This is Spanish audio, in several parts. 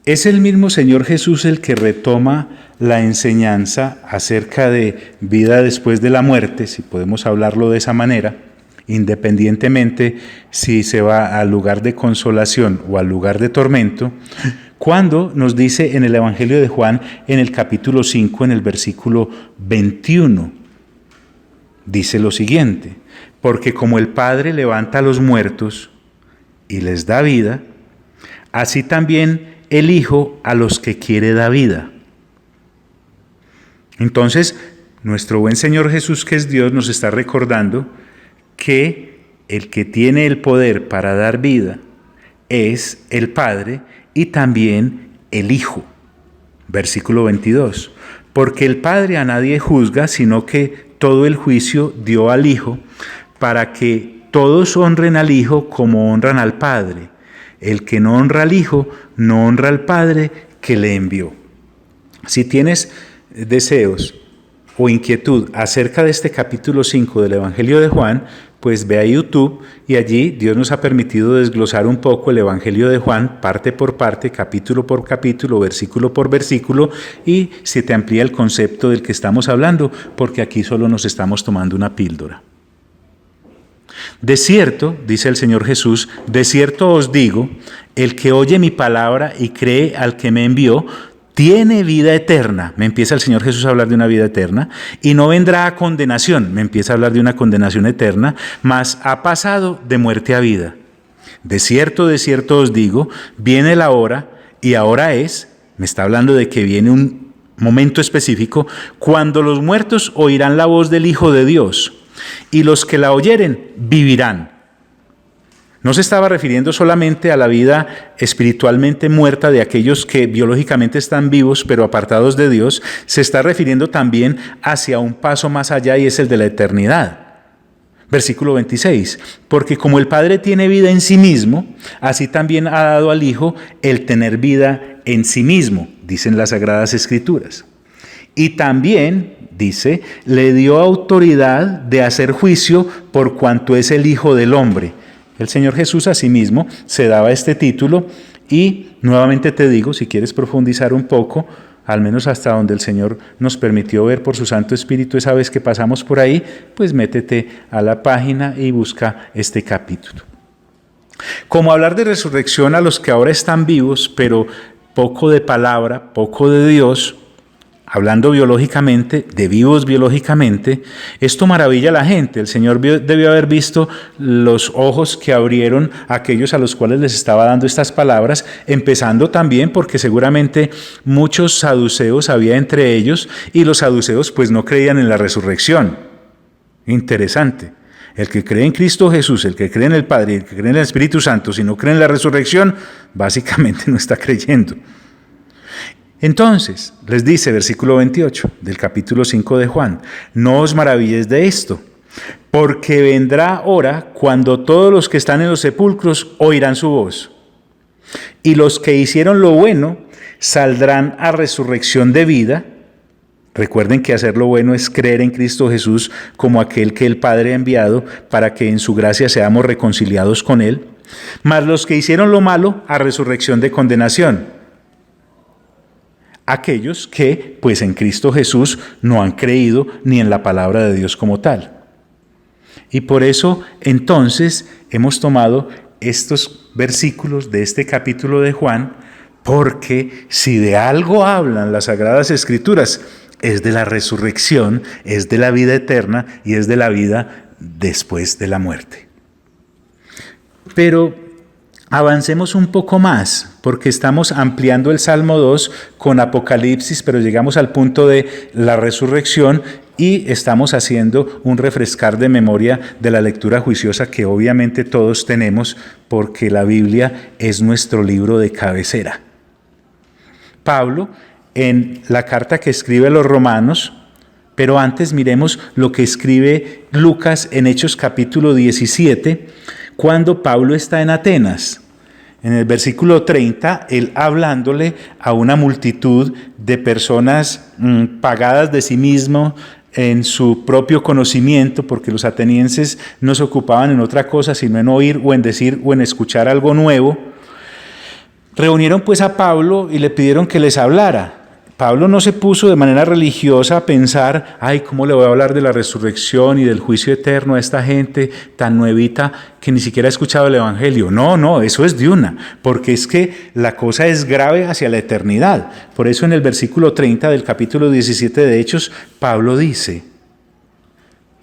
Es el mismo Señor Jesús el que retoma la enseñanza acerca de vida después de la muerte, si podemos hablarlo de esa manera, independientemente si se va al lugar de consolación o al lugar de tormento, cuando nos dice en el Evangelio de Juan, en el capítulo 5, en el versículo 21, dice lo siguiente: porque como el Padre levanta a los muertos y les da vida, así también el Hijo a los que quiere da vida. Entonces, nuestro buen Señor Jesús, que es Dios, nos está recordando que el que tiene el poder para dar vida es el Padre y también el Hijo. Versículo 22. Porque el Padre a nadie juzga, sino que todo el juicio dio al Hijo, para que todos honren al Hijo como honran al Padre. El que no honra al Hijo, no honra al Padre que le envió. Si tienes deseos o inquietud acerca de este capítulo 5 del Evangelio de Juan, pues ve a YouTube y allí Dios nos ha permitido desglosar un poco el Evangelio de Juan, parte por parte, capítulo por capítulo, versículo por versículo, y se te amplía el concepto del que estamos hablando, porque aquí solo nos estamos tomando una píldora. De cierto, dice el Señor Jesús, de cierto os digo, el que oye mi palabra y cree al que me envió, tiene vida eterna. Me empieza el Señor Jesús a hablar de una vida eterna, y no vendrá a condenación. Me empieza a hablar de una condenación eterna, mas ha pasado de muerte a vida. De cierto os digo, viene la hora, y ahora es, me está hablando de que viene un momento específico, cuando los muertos oirán la voz del Hijo de Dios, y los que la oyeren vivirán. No se estaba refiriendo solamente a la vida espiritualmente muerta de aquellos que biológicamente están vivos pero apartados de Dios, se está refiriendo también hacia un paso más allá, y es el de la eternidad. Versículo 26, porque como el Padre tiene vida en sí mismo, así también ha dado al Hijo el tener vida en sí mismo, dicen las Sagradas Escrituras. Y también, dice, le dio autoridad de hacer juicio por cuanto es el Hijo del Hombre. El Señor Jesús asimismo se daba este título, y nuevamente te digo, si quieres profundizar un poco, al menos hasta donde el Señor nos permitió ver por su Santo Espíritu esa vez que pasamos por ahí, pues métete a la página y busca este capítulo. Como hablar de resurrección a los que ahora están vivos, pero poco de palabra, poco de Dios, hablando biológicamente, de vivos biológicamente, esto maravilla a la gente. El Señor debió haber visto los ojos que abrieron a aquellos a los cuales les estaba dando estas palabras, empezando también porque seguramente muchos saduceos había entre ellos, y los saduceos pues no creían en la resurrección. Interesante. El que cree en Cristo Jesús, el que cree en el Padre, el que cree en el Espíritu Santo, si no cree en la resurrección, básicamente no está creyendo. Entonces, les dice, versículo 28 del capítulo 5 de Juan, no os maravilléis de esto, porque vendrá hora cuando todos los que están en los sepulcros oirán su voz, y los que hicieron lo bueno saldrán a resurrección de vida. Recuerden que hacer lo bueno es creer en Cristo Jesús como aquel que el Padre ha enviado para que en su gracia seamos reconciliados con Él, mas los que hicieron lo malo a resurrección de condenación. Aquellos que, pues en Cristo Jesús, no han creído ni en la palabra de Dios como tal. Y por eso, entonces, hemos tomado estos versículos de este capítulo de Juan, porque si de algo hablan las Sagradas Escrituras, es de la resurrección, es de la vida eterna y es de la vida después de la muerte. Pero avancemos un poco más, porque estamos ampliando el Salmo 2 con Apocalipsis, pero llegamos al punto de la resurrección y estamos haciendo un refrescar de memoria de la lectura juiciosa que obviamente todos tenemos, porque la Biblia es nuestro libro de cabecera. Pablo, en la carta que escribe a los Romanos, pero antes miremos lo que escribe Lucas en Hechos capítulo 17, cuando Pablo está en Atenas. En el versículo 30, él hablándole a una multitud de personas pagadas de sí mismo en su propio conocimiento, porque los atenienses no se ocupaban en otra cosa sino en oír o en decir o en escuchar algo nuevo, Reunieron pues a Pablo y le pidieron que les hablara. Pablo no se puso de manera religiosa a pensar, ay, ¿cómo le voy a hablar de la resurrección y del juicio eterno a esta gente tan nuevita que ni siquiera ha escuchado el Evangelio? No, eso es de una, porque es que la cosa es grave hacia la eternidad. Por eso en el versículo 30 del capítulo 17 de Hechos, Pablo dice,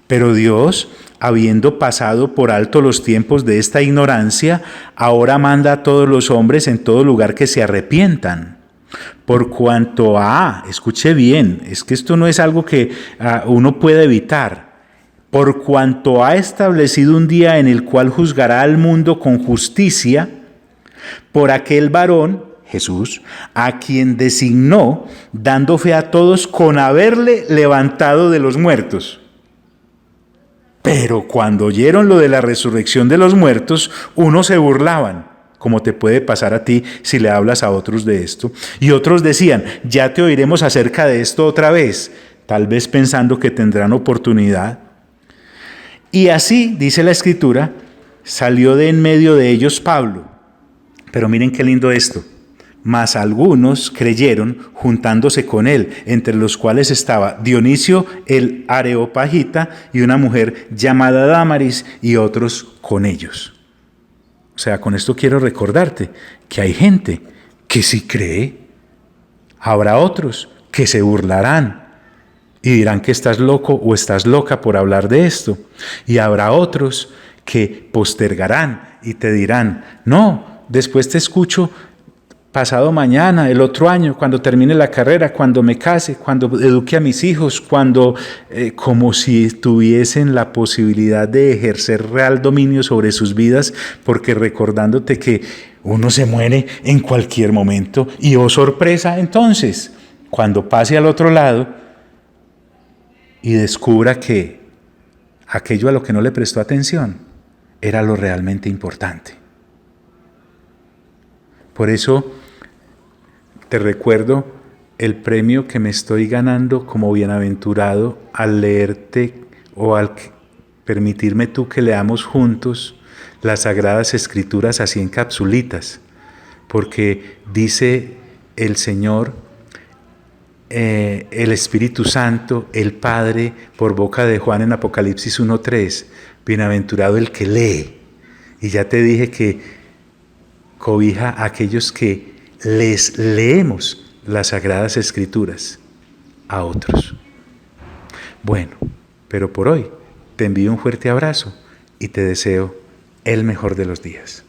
pero Dios, habiendo pasado por alto los tiempos de esta ignorancia, ahora manda a todos los hombres en todo lugar que se arrepientan. Por cuanto escuche bien, es que esto no es algo que uno puede evitar. Por cuanto ha establecido un día en el cual juzgará al mundo con justicia, por aquel varón, Jesús, a quien designó, dando fe a todos con haberle levantado de los muertos. Pero cuando oyeron lo de la resurrección de los muertos, unos se burlaban, como te puede pasar a ti si le hablas a otros de esto. Y otros decían, ya te oiremos acerca de esto otra vez, tal vez pensando que tendrán oportunidad. Y así, dice la Escritura, salió de en medio de ellos Pablo. Pero miren qué lindo esto. Mas algunos creyeron juntándose con él, entre los cuales estaba Dionisio el Areopagita y una mujer llamada Dámaris y otros con ellos. O sea, con esto quiero recordarte que hay gente que sí cree, habrá otros que se burlarán y dirán que estás loco o estás loca por hablar de esto, y habrá otros que postergarán y te dirán, no, después te escucho pasado mañana, el otro año, cuando termine la carrera, cuando me case, cuando eduque a mis hijos, como si tuviesen la posibilidad de ejercer real dominio sobre sus vidas, porque recordándote que uno se muere en cualquier momento y oh sorpresa entonces, cuando pase al otro lado y descubra que aquello a lo que no le prestó atención era lo realmente importante. Por eso te recuerdo el premio que me estoy ganando como bienaventurado al leerte o al permitirme tú que leamos juntos las Sagradas Escrituras así en capsulitas, porque dice el Señor, el Espíritu Santo, el Padre, por boca de Juan en Apocalipsis 1:3, bienaventurado el que lee. Y ya te dije que cobija a aquellos que les leemos las Sagradas Escrituras a otros. Bueno, pero por hoy te envío un fuerte abrazo y te deseo el mejor de los días.